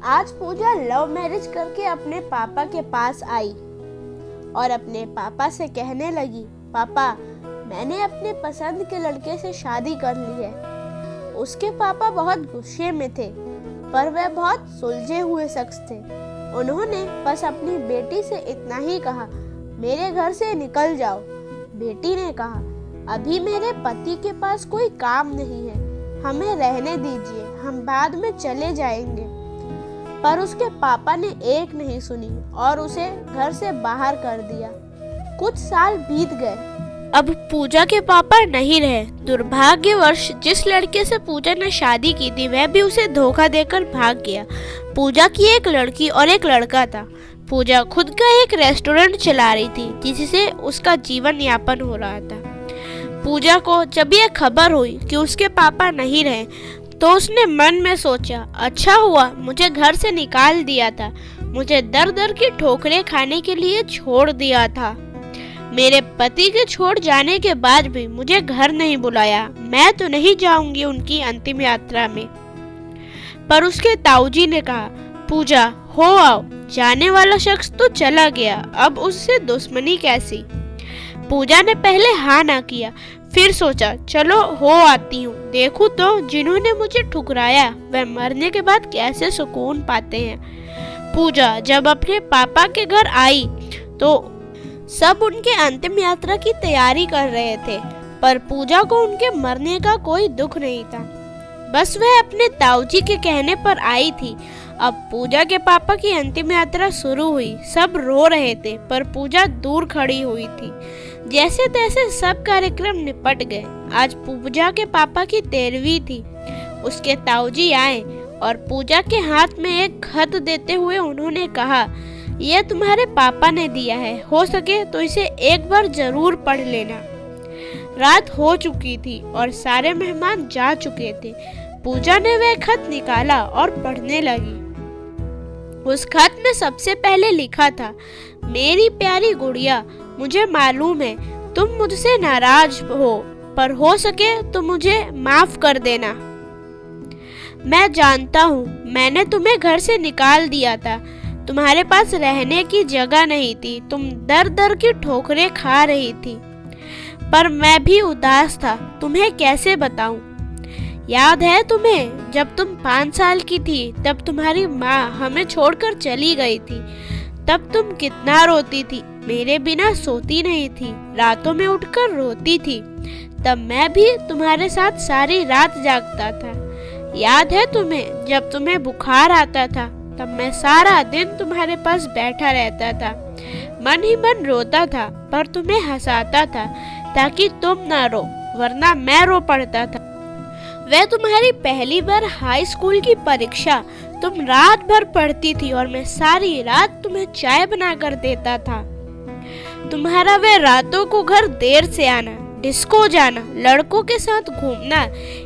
आज पूजा love marriage करके अपने पापा के पास आई और अपने पापा से कहने लगी, पापा मैंने अपने पसंद के लड़के से शादी कर ली है। उसके पापा बहुत गुस्से में थे, पर वह बहुत सुलझे हुए शख्स थे। उन्होंने बस अपनी बेटी से इतना ही कहा, मेरे घर से निकल जाओ। बेटी ने कहा, अभी मेरे पति के पास कोई काम नहीं है, हमें रहने दीजिए, हम बाद में चले जाएंगे। पर उसके पापा ने एक नहीं सुनी और उसे घर से बाहर कर दिया। कुछ साल बीत गए। अब पूजा के पापा नहीं रहे। दुर्भाग्यवश जिस लड़के से पूजा ने शादी की थी वह भी उसे धोखा देकर भाग गया। पूजा की एक लड़की और एक लड़का था। पूजा खुद का एक रेस्टोरेंट चला रही थी जिससे उसका जीवन यापन हो रहा था। पूजा को जब यह खबर हुई कि उसके पापा नहीं रहे तो उसने मन में सोचा, अच्छा हुआ मुझे घर से निकाल दिया था, मुझे दर दर की ठोकरें खाने के लिए छोड़ दिया था। मेरे पति के छोड़ जाने के बाद भी मुझे घर नहीं बुलाया, मैं तो नहीं जाऊंगी उनकी अंतिम यात्रा में। पर उसके ताऊजी ने कहा, पूजा हो आओ, जाने वाला शख्स तो चला गया, अब उससे दुश्मनी कैसी। पूजा ने पहले हाँ ना किया, फिर सोचा चलो हो आती हूँ, देखूं तो जिन्होंने मुझे ठुकराया वह मरने के बाद कैसे सुकून पाते हैं। पूजा जब अपने पापा के घर आई तो सब उनके अंतिम यात्रा की तैयारी कर रहे थे, पर पूजा को उनके मरने का कोई दुख नहीं था। बस वह अपने ताऊजी के कहने पर आई थी। अब पूजा के पापा की अंतिम यात्रा शुरू हुई। सब रो रहे थे पर पूजा दूर खड़ी हुई थी। जैसे तैसे सब कार्यक्रम निपट गए। आज पूजा के पापा की 13वीं थी। उसके ताऊजी आए और पूजा के हाथ में एक खत देते हुए उन्होंने कहा, यह तुम्हारे पापा ने दिया है, हो सके तो इसे एक बार जरूर पढ़ लेना। रात हो चुकी थी और सारे मेहमान जा चुके थे। पूजा ने वह खत निकाला और पढ़ने लगी। उस खत में सबसे पहले लिखा था, मेरी प्यारी गुड़िया, मुझे मालूम है तुम मुझसे नाराज हो, पर हो सके तो मुझे माफ कर देना। मैं जानता हूँ मैंने तुम्हें घर से निकाल दिया था, तुम्हारे पास रहने की जगह नहीं थी, तुम दर दर की ठोकरें खा रही थी, पर मैं भी उदास था, तुम्हें कैसे बताऊं। याद है तुम्हें जब तुम 5 साल की थी तब तुम्हारी माँ हमें छोड़कर चली गई थी, तब तुम कितना रोती थी, मेरे बिना सोती नहीं थी, रातों में उठकर रोती थी, तब मैं भी तुम्हारे साथ सारी रात जागता था। याद है तुम्हें जब तुम्हें बुखार आता था तब मैं सारा दिन तुम्हारे पास बैठा रहता था, मन ही मन रोता था पर तुम्हें हंसाता था ताकि तुम ना रो, वरना मैं रो पड़ता था। वह तुम्हारी पहली बार हाई स्कूल की परीक्षा, तुम रात भर पढ़ती थी और मैं सारी रात तुम्हें चाय बना कर देता था। तुम्हारा वह रातों को घर देर से आना, डिस्को जाना, लड़कों के साथ घूमना,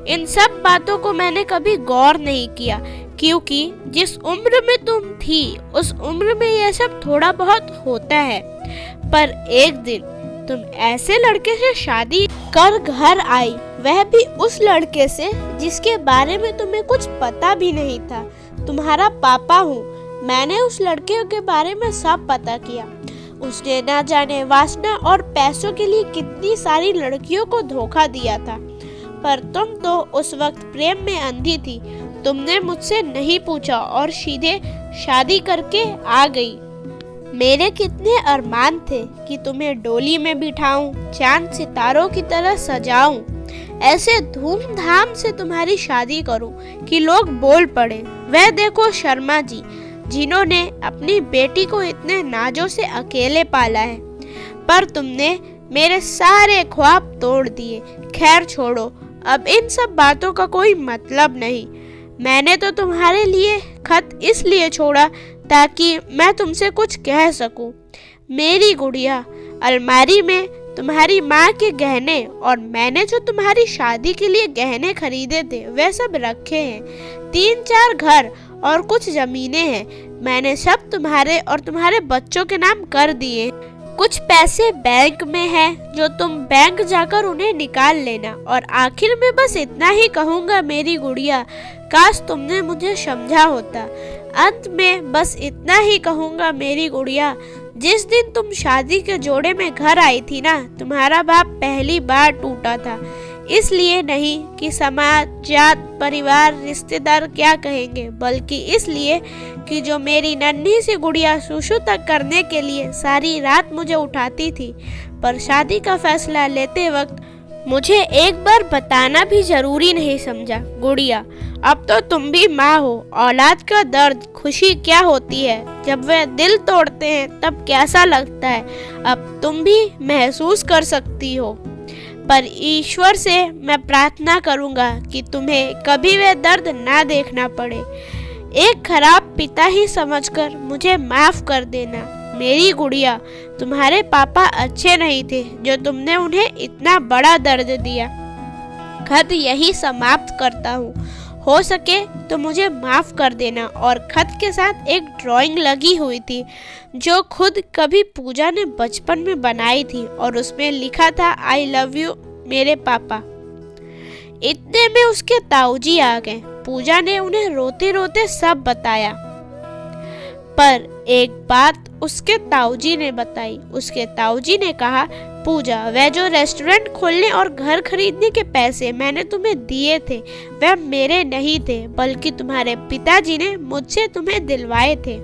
इन सब बातों को मैंने कभी गौर नहीं किया, क्योंकि जिस उम्र में तुम थी उस उम्र में यह सब थोड़ा बहुत होता है। पर एक दिन तुम ऐसे लड़के से शादी कर घर आई, वह भी उस लड़के से जिसके बारे में तुम्हें कुछ पता भी नहीं था। तुम्हारा पापा हूँ, मैंने उस लड़के के बारे में सब पता किया। उसने ना जाने वासना और पैसों के लिए कितनी सारी लड़कियों को धोखा दिया था, पर तुम तो उस वक्त प्रेम में अंधी थी। तुमने मुझसे नहीं पूछा और सीधे शादी करके आ गई। मेरे कितने अरमान थे कि तुम्हें डोली में बिठाऊं, चांद सितारों की तरह सजाऊं, ऐसे धूमधाम से तुम्हारी शादी करूं कि लोग बोल पड़े, वह देखो शर्मा जी, जिन्होंने अपनी बेटी को इतने नाजों से अकेले पाला है। पर तुमने मेरे सारे ख्वाब तोड़ दिए। खैर छोड़ो, अब इन सब बातों का कोई मतलब नहीं। मैंने तो तुम्हारे लिए खत इसलिए छोड़ा ताकि मैं तुमसे कुछ कह सकूं। मेरी गुड़िया, अलमारी में तुम्हारी माँ के गहने और मैंने जो तुम्हारी शादी के लिए गहने खरीदे थे वे सब रखे हैं। 3-4 घर और कुछ जमीनें हैं, मैंने सब तुम्हारे और तुम्हारे बच्चों के नाम कर दिए। कुछ पैसे बैंक में हैं जो तुम बैंक जाकर उन्हें निकाल लेना। और आखिर में बस इतना ही कहूँगा मेरी गुड़िया, काश तुमने मुझे समझा होता। अंत में बस इतना ही कहूँगा मेरी गुड़िया, जिस दिन तुम शादी के जोड़े में घर आई थी ना, तुम्हारा बाप पहली बार टूटा था। इसलिए नहीं कि समाज, जात, परिवार, रिश्तेदार क्या कहेंगे, बल्कि इसलिए कि जो मेरी नन्ही सी गुड़िया सुसु तक करने के लिए सारी रात मुझे उठाती थी, पर शादी का फैसला लेते वक्त मुझे एक बार बताना भी जरूरी नहीं समझा। गुड़िया, अब तो तुम भी माँ हो। औलाद का दर्द, खुशी क्या होती है, जब वे दिल तोड़ते हैं तब कैसा लगता है, अब तुम भी महसूस कर सकती हो। पर ईश्वर से मैं प्रार्थना करूंगा कि तुम्हें कभी वे दर्द ना देखना पड़े। एक खराब पिता ही समझकर मुझे माफ कर देना। मेरी गुड़िया, तुम्हारे पापा अच्छे नहीं थे जो तुमने उन्हें इतना बड़ा दर्द दिया। खत यही समाप्त करता हूँ। हो सके तो मुझे माफ कर देना। और खत के साथ एक ड्राइंग लगी हुई थी जो खुद कभी पूजा ने बचपन में बनाई थी और उसमें लिखा था आई लव यू मेरे पापा। इतने में उसके ताऊजी आ गए। पूजा ने उन्हें रोते रोते सब बताया, पर एक बात उसके ताऊजी ने बताई। उसके ताऊजी ने कहा, पूजा, वह जो रेस्टोरेंट खोलने और घर खरीदने के पैसे मैंने तुम्हें दिए थे, वह मेरे नहीं थे, बल्कि तुम्हारे पिताजी ने मुझसे तुम्हें दिलवाए थे।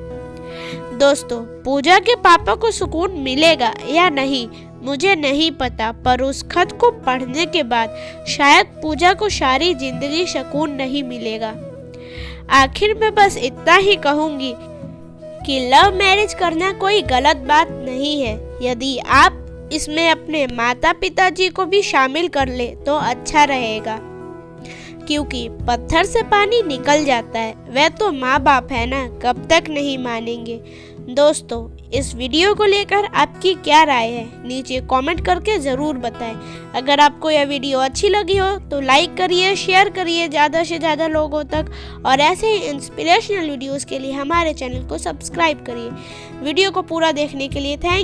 दोस्तों, पूजा के पापा को सुकून मिलेगा या नहीं मुझे नहीं पता, पर उस खत को पढ़ने के बाद शायद पूजा को सारी जिंदगी सुकून नहीं मिलेगा। आखिर में बस इतना ही कहूंगी कि लव मैरिज करना कोई गलत बात नहीं है। यदि आप इसमें अपने माता पिताजी को भी शामिल कर ले तो अच्छा रहेगा, क्योंकि पत्थर से पानी निकल जाता है। वह तो माँ बाप है ना, कब तक नहीं मानेंगे। दोस्तों, इस वीडियो को लेकर आपकी क्या राय है, नीचे कमेंट करके ज़रूर बताएं। अगर आपको यह वीडियो अच्छी लगी हो तो लाइक करिए, शेयर करिए ज़्यादा से ज़्यादा लोगों तक, और ऐसे ही इंस्पिरेशनल वीडियोस के लिए हमारे चैनल को सब्सक्राइब करिए। वीडियो को पूरा देखने के लिए थैंक